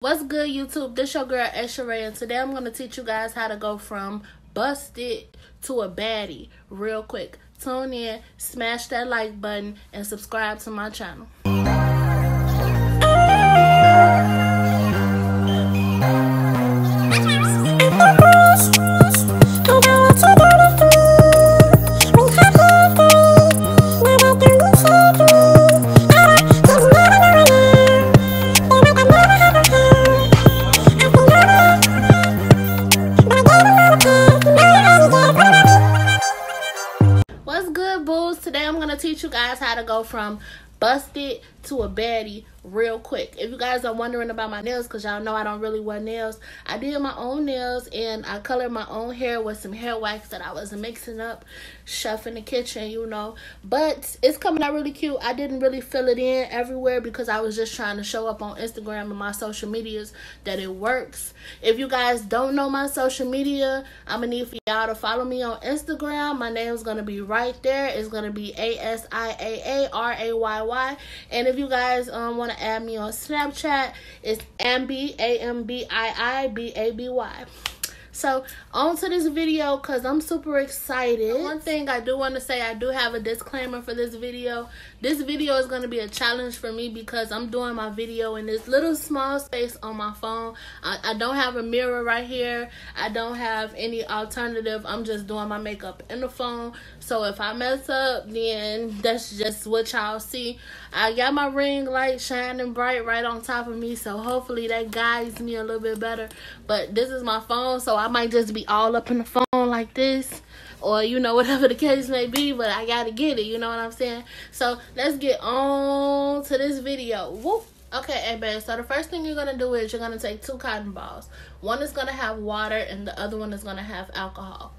What's good, YouTube? This your girl Esharay, and today I'm gonna teach you guys how to go from busted to a baddie real quick. Tune in, smash that like button, and subscribe to my channel. What's good, booze? Today I'm gonna teach you guys how to go from busted to a baddie real quick. If you guys are wondering about my nails, because y'all know I don't really wear nails, I did my own nails and I colored my own hair with some hair wax that I was mixing up, chef in the kitchen, you know. But it's coming out really cute. I didn't really fill it in everywhere because I was just trying to show up on Instagram and my social medias that it works. If you guys don't know my social media, I'm gonna need for y'all to follow me on Instagram. My name is gonna be right there. It's gonna be ASIAARAYY. And if you guys want to add me on Snapchat, it's Ambi, AMBIIBABY. So on to this video, because I'm super excited. One thing I do want to say, I do have a disclaimer for this video. This video is going to be a challenge for me because I'm doing my video in this little small space on my phone. I don't have a mirror right here. I don't have any alternative. I'm just doing my makeup in the phone. So if I mess up, then that's just what y'all see. I got my ring light shining bright right on top of me, so hopefully that guides me a little bit better. But this is my phone, so I might just be all up in the phone like this, or you know, whatever the case may be, but I gotta get it, you know what I'm saying? So let's get on to this video. Woo! Okay, hey babe, so the first thing you're gonna do is you're gonna take 2 cotton balls. One is gonna have water and the other one is gonna have alcohol.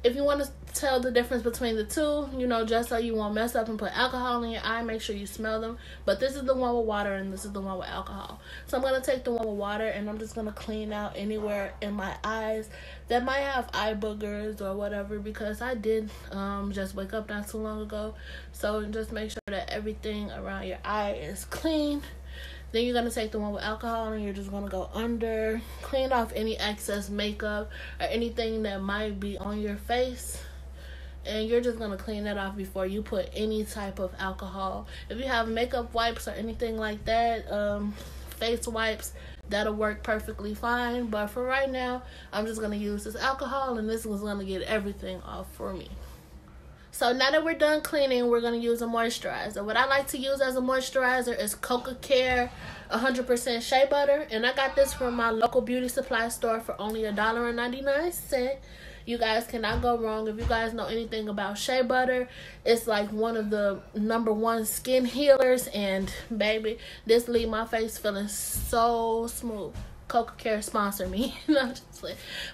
If you want to tell the difference between the two, you know, just so you won't mess up and put alcohol in your eye, make sure you smell them. But this is the one with water and this is the one with alcohol. So I'm going to take the one with water and I'm just going to clean out anywhere in my eyes that might have eye boogers or whatever, because I did just wake up not too long ago. So just make sure that everything around your eye is clean. Then you're going to take the one with alcohol and you're just going to go under, clean off any excess makeup or anything that might be on your face. And you're just going to clean that off before you put any type of alcohol. If you have makeup wipes or anything like that, face wipes, that'll work perfectly fine. But for right now, I'm just going to use this alcohol and this is going to get everything off for me. So now that we're done cleaning, we're going to use a moisturizer. What I like to use as a moisturizer is Coca Care 100% Shea Butter. And I got this from my local beauty supply store for only $1.99. You guys cannot go wrong. If you guys know anything about shea butter, it's like one of the #1 skin healers. And baby, this leave my face feeling so smooth. Coca Care sponsor me.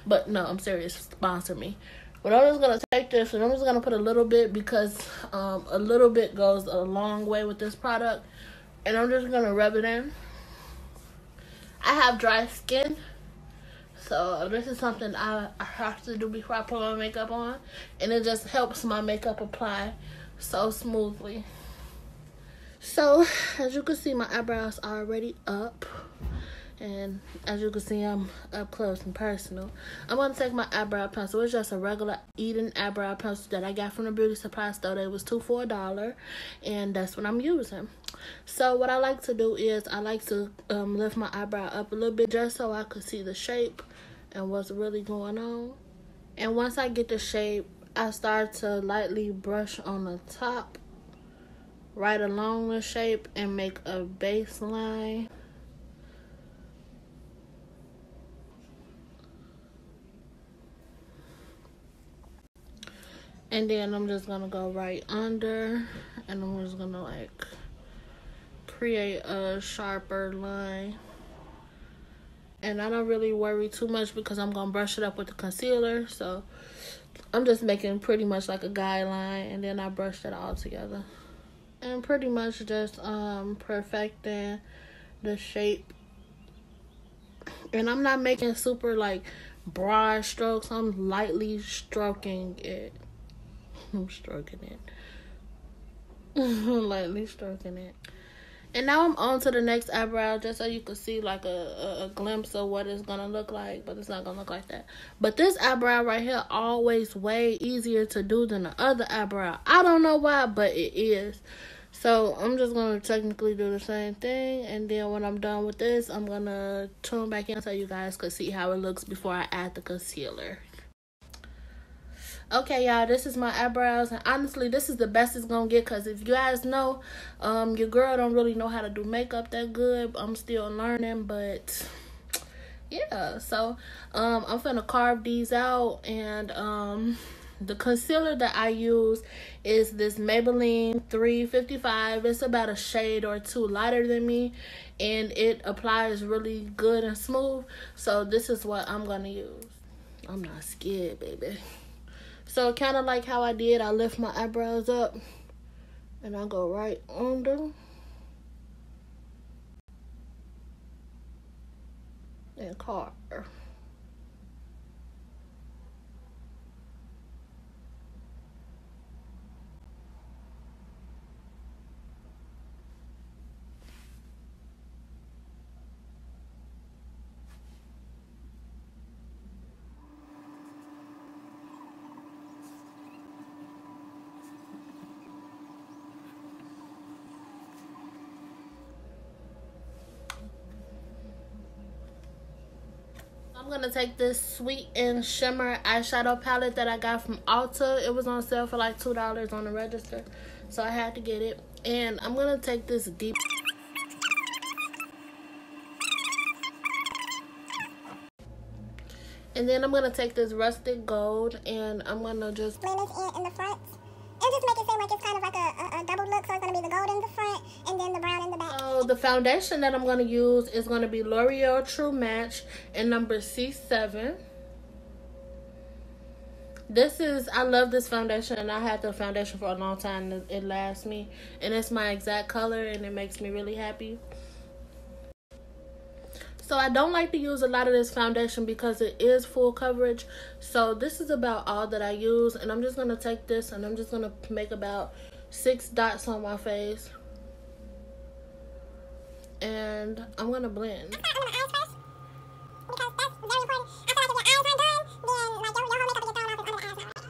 But no, I'm serious, sponsor me. But I'm just going to take this and I'm just going to put a little bit because a little bit goes a long way with this product. And I'm just going to rub it in. I have dry skin, so this is something I have to do before I put my makeup on. And it just helps my makeup apply so smoothly. So, as you can see, my eyebrows are already up. And as you can see, I'm up close and personal. I'm going to take my eyebrow pencil. It's just a regular Eden eyebrow pencil that I got from the beauty supply store. It was $2 for $1. And that's what I'm using. So what I like to do is I like to lift my eyebrow up a little bit just so I could see the shape and what's really going on. And once I get the shape, I start to lightly brush on the top, right along the shape, and make a baseline. And then I'm just gonna go right under, and I'm just gonna like create a sharper line. And I don't really worry too much because I'm gonna brush it up with the concealer. So I'm just making pretty much like a guideline, and then I brush it all together. And pretty much just perfecting the shape. And I'm not making super like broad strokes. I'm lightly stroking it. I'm stroking it. Lightly stroking it. And now I'm on to the next eyebrow, just so you can see like a glimpse of what it's gonna look like, but it's not gonna look like that. But this eyebrow right here always way easier to do than the other eyebrow. I don't know why, but it is. So I'm just gonna technically do the same thing, and then when I'm done with this, I'm gonna tune back in so you guys can see how it looks before I add the concealer. Okay, y'all, this is my eyebrows, and honestly, this is the best it's gonna get, because if you guys know, your girl don't really know how to do makeup that good. I'm still learning, but yeah. So I'm finna carve these out, and the concealer that I use is this Maybelline 355. It's about a shade or two lighter than me, and it applies really good and smooth. So this is what I'm gonna use. I'm not scared, baby. So kind of like how I did, I lift my eyebrows up and I go right under and carve. I'm going to take this Sweet and Shimmer eyeshadow palette that I got from Ulta. It was on sale for like $2 on the register, so I had to get it. And I'm going to take this deep... And then I'm going to take this Rustic Gold, and I'm going to just... blend this in the front. And just make it seem like it's kind of like a double look. So it's going to be the gold in the front and then the brown in the back. So the foundation that I'm going to use is going to be L'Oreal True Match in number C7. This is, I love this foundation, and I had the foundation for a long time. It lasts me, and it's my exact color, and it makes me really happy. So I don't like to use a lot of this foundation because it is full coverage. So this is about all that I use. And I'm just going to take this and I'm just going to make about 6 dots on my face. And I'm going to blend. I'm going to eyes first, because that's very important. I feel like if your eyes aren't done, then like your whole makeup will get thrown off if under the eyes are.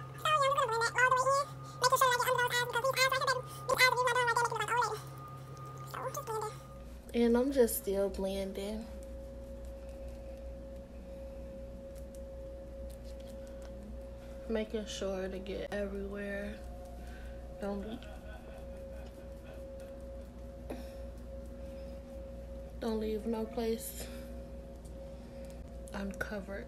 So yeah, I'm just going to blend that all the way in, making sure that I get under those eyes, because these eyes right here, baby, these eyes, if you're not done right there, make you look like an old lady. So just blend it. And I'm just still blending. Making sure to get everywhere. Don't leave no place uncovered.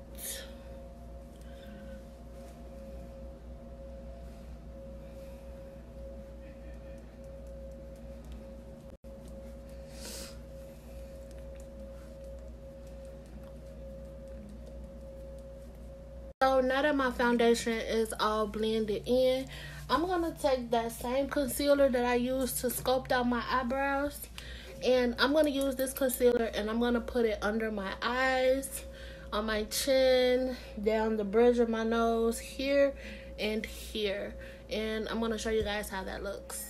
So now that my foundation is all blended in, I'm going to take that same concealer that I used to sculpt out my eyebrows. And I'm going to use this concealer and I'm going to put it under my eyes, on my chin, down the bridge of my nose, here and here. And I'm going to show you guys how that looks.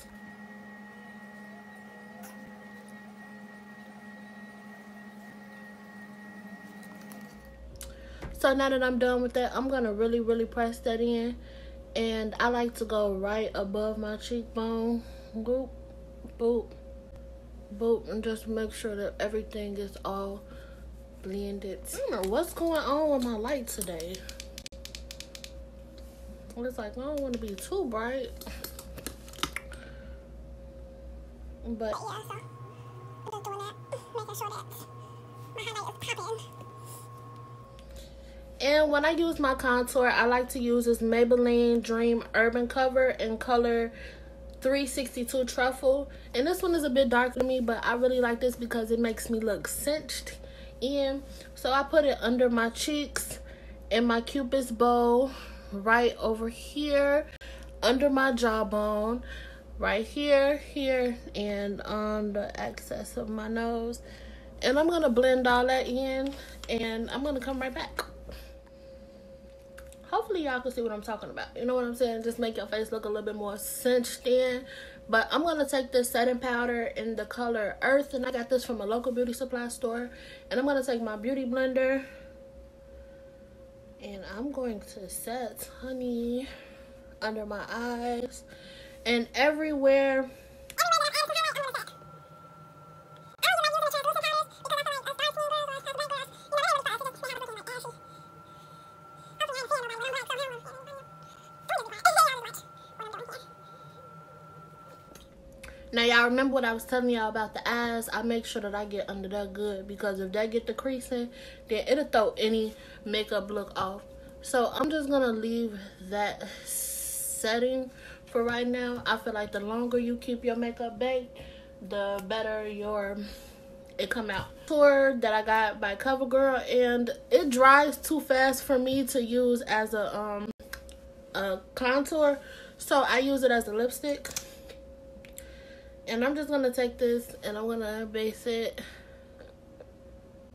So now that I'm done with that, I'm going to really press that in. And I like to go right above my cheekbone. Boop, boop, boop. And just make sure that everything is all blended. I don't know what's going on with my light today. It's like, I don't want to be too bright. But yeah, so I'm just doing that, making sure that my highlight is popping. And when I use my contour, I like to use this Maybelline Dream Urban Cover in color 362 Truffle. And this one is a bit darker than me, but I really like this because it makes me look cinched in. So I put it under my cheeks and my Cupid's bow right over here, under my jawbone, right here, here, and on the excess of my nose. And I'm going to blend all that in, and I'm going to come right back. Hopefully y'all can see what I'm talking about. You know what I'm saying? Just make your face look a little bit more cinched in. But I'm going to take this setting powder in the color Earth. And I got this from a local beauty supply store. And I'm going to take my beauty blender. And I'm going to set honey under my eyes. And everywhere. Now, y'all remember what I was telling y'all about the eyes? I make sure that I get under that good. Because if that get the creasing, then it'll throw any makeup look off. So, I'm just going to leave that setting for right now. I feel like the longer you keep your makeup baked, the better it come out. Tour that I got by CoverGirl. And it dries too fast for me to use as a contour. So, I use it as a lipstick. And I'm just going to take this and I'm going to base it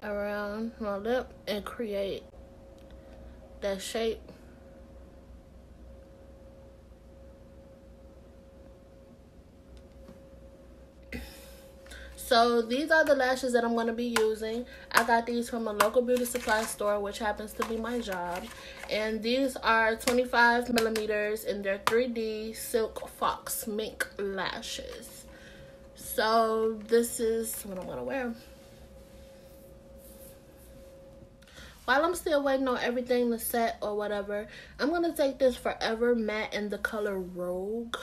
around my lip and create that shape. So these are the lashes that I'm going to be using. I got these from a local beauty supply store, which happens to be my job. And these are 25 millimeters and they're 3D Silk Fox Mink lashes. So this is what I'm going to wear. While I'm still waiting on everything to set or whatever, I'm going to take this Forever Matte in the color Rogue.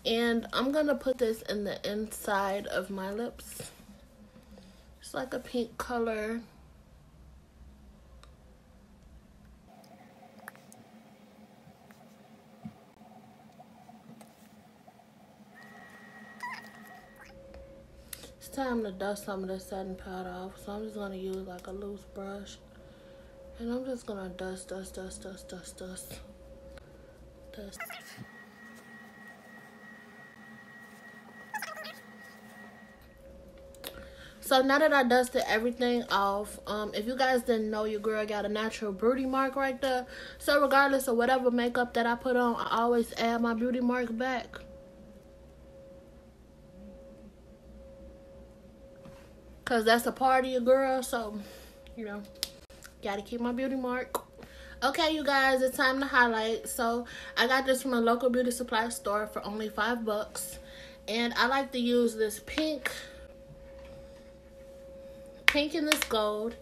And I'm going to put this in the inside of my lips. It's like a pink color. It's time to dust some of the setting powder off. So I'm just going to use like a loose brush. And I'm just going to dust. So now that I dusted everything off, if you guys didn't know, your girl got a natural beauty mark right there. So regardless of whatever makeup that I put on, I always add my beauty mark back. Because that's a part of your girl, so, you know, gotta keep my beauty mark. Okay, you guys, it's time to highlight. So I got this from a local beauty supply store for only $5. And I like to use this pink and this gold,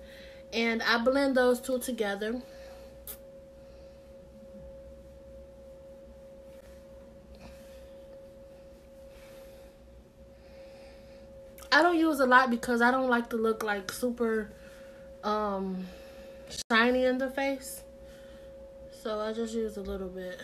and I blend those two together. I don't use a lot because I don't like to look like super shiny in the face, so I just use a little bit.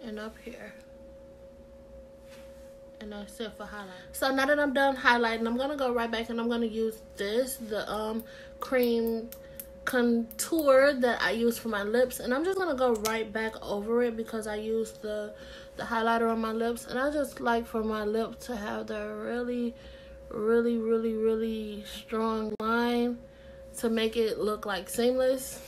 And up here, and that's it for highlight. So now that I'm done highlighting, I'm gonna go right back and I'm gonna use the cream contour that I use for my lips, and I'm just gonna go right back over it because I used the highlighter on my lips, and I just like for my lip to have the really strong line to make it look like seamless.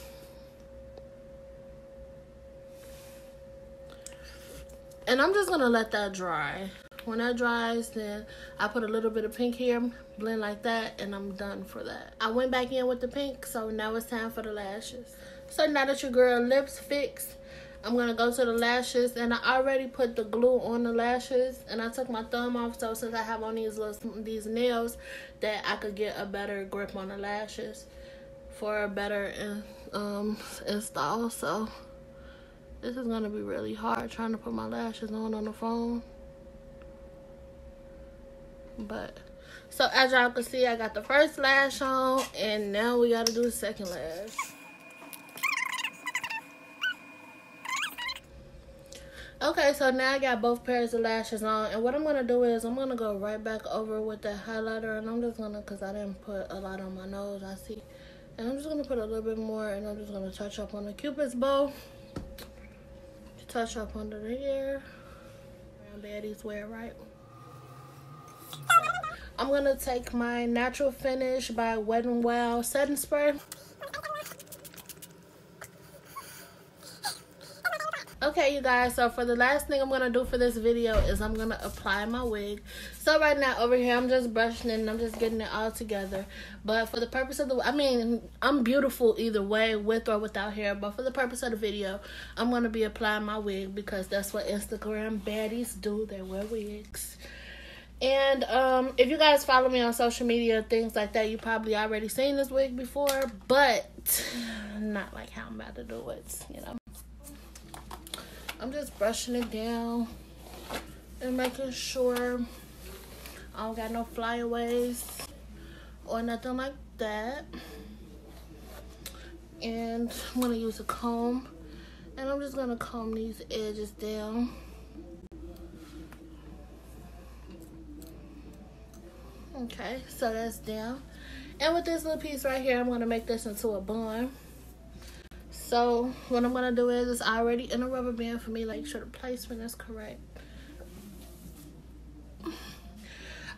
And I'm just going to let that dry. When that dries, then I put a little bit of pink here, blend like that, and I'm done for that. I went back in with the pink, so now it's time for the lashes. So now that your girl lips fixed, I'm going to go to the lashes. And I already put the glue on the lashes, and I took my thumb off, so since I have on these nails, that I could get a better grip on the lashes for a better install. So this is going to be really hard trying to put my lashes on the phone. But, so as y'all can see, I got the first lash on. And now we got to do the second lash. Okay, so now I got both pairs of lashes on. And what I'm going to do is I'm going to go right back over with the highlighter. And I'm just going to, because I didn't put a lot on my nose. I see And I'm just going to put a little bit more, and I'm just going to touch up on the Cupid's bow. Touch up under the hair. Around Baddie's wear, right? I'm going to take my Natural Finish by Wet n Wild setting spray. Okay, you guys, so for the last thing I'm going to do for this video is I'm going to apply my wig. So right now over here, I'm just brushing it and I'm just getting it all together. But for the purpose of the, I mean, I'm beautiful either way, with or without hair. But for the purpose of the video, I'm going to be applying my wig because that's what Instagram baddies do. They wear wigs. And if you guys follow me on social media, things like that, you probably already seen this wig before. But not like how I'm about to do it, you know. I'm just brushing it down and making sure I don't got no flyaways or nothing like that. And I'm going to use a comb, and I'm just going to comb these edges down. Okay, so that's down. And with this little piece right here, I'm going to make this into a bun. So what I'm gonna do is, it's already in a rubber band for me. Make sure the placement is correct.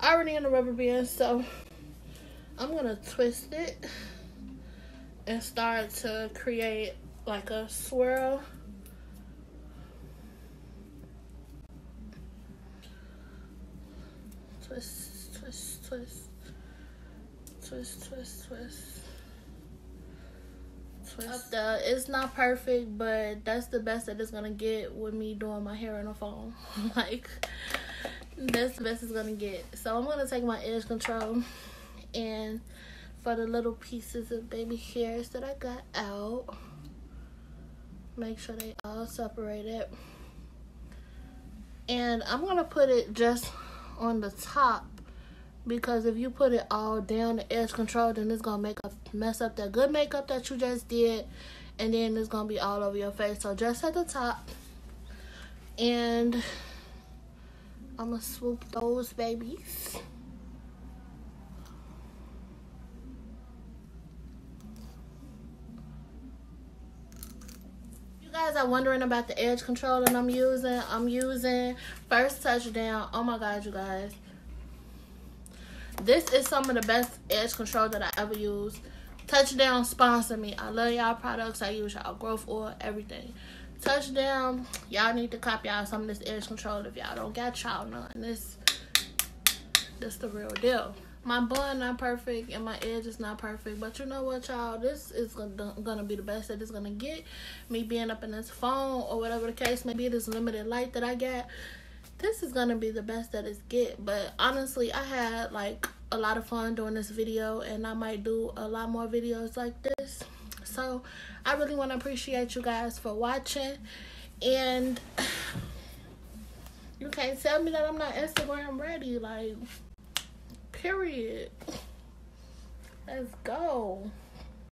Already in a rubber band, so I'm gonna twist it and start to create like a swirl. Twist, twist, twist, twist, twist, twist. Up there. It's not perfect, but that's the best that it's gonna get with me doing my hair on the phone. Like, that's the best it's gonna get. So I'm gonna take my edge control, and for the little pieces of baby hairs that I got out, make sure they all separated. And I'm gonna put it just on the top, because if you put it all down the edge control, then it's gonna mess up that good makeup that you just did, and then it's gonna be all over your face. So just at the top, and I'm gonna swoop those babies. You guys are wondering about the edge control that I'm using First Touchdown. Oh my god, you guys, this is some of the best edge control that I ever used. Touchdown sponsor me. I love y'all products. I use y'all growth oil, everything. Touchdown, y'all need to copy y'all some of this edge control if y'all don't got y'all none. This the real deal. My bun not perfect and my edge is not perfect, but you know what, y'all, this is gonna be the best that it's gonna get. Me being up in this phone or whatever the case may be, this limited light that I got, this is gonna be the best that it's get. But honestly, I had like a lot of fun doing this video, and I might do a lot more videos like this. So I really want to appreciate you guys for watching, and you can't tell me that I'm not Instagram ready, like, period. Let's go.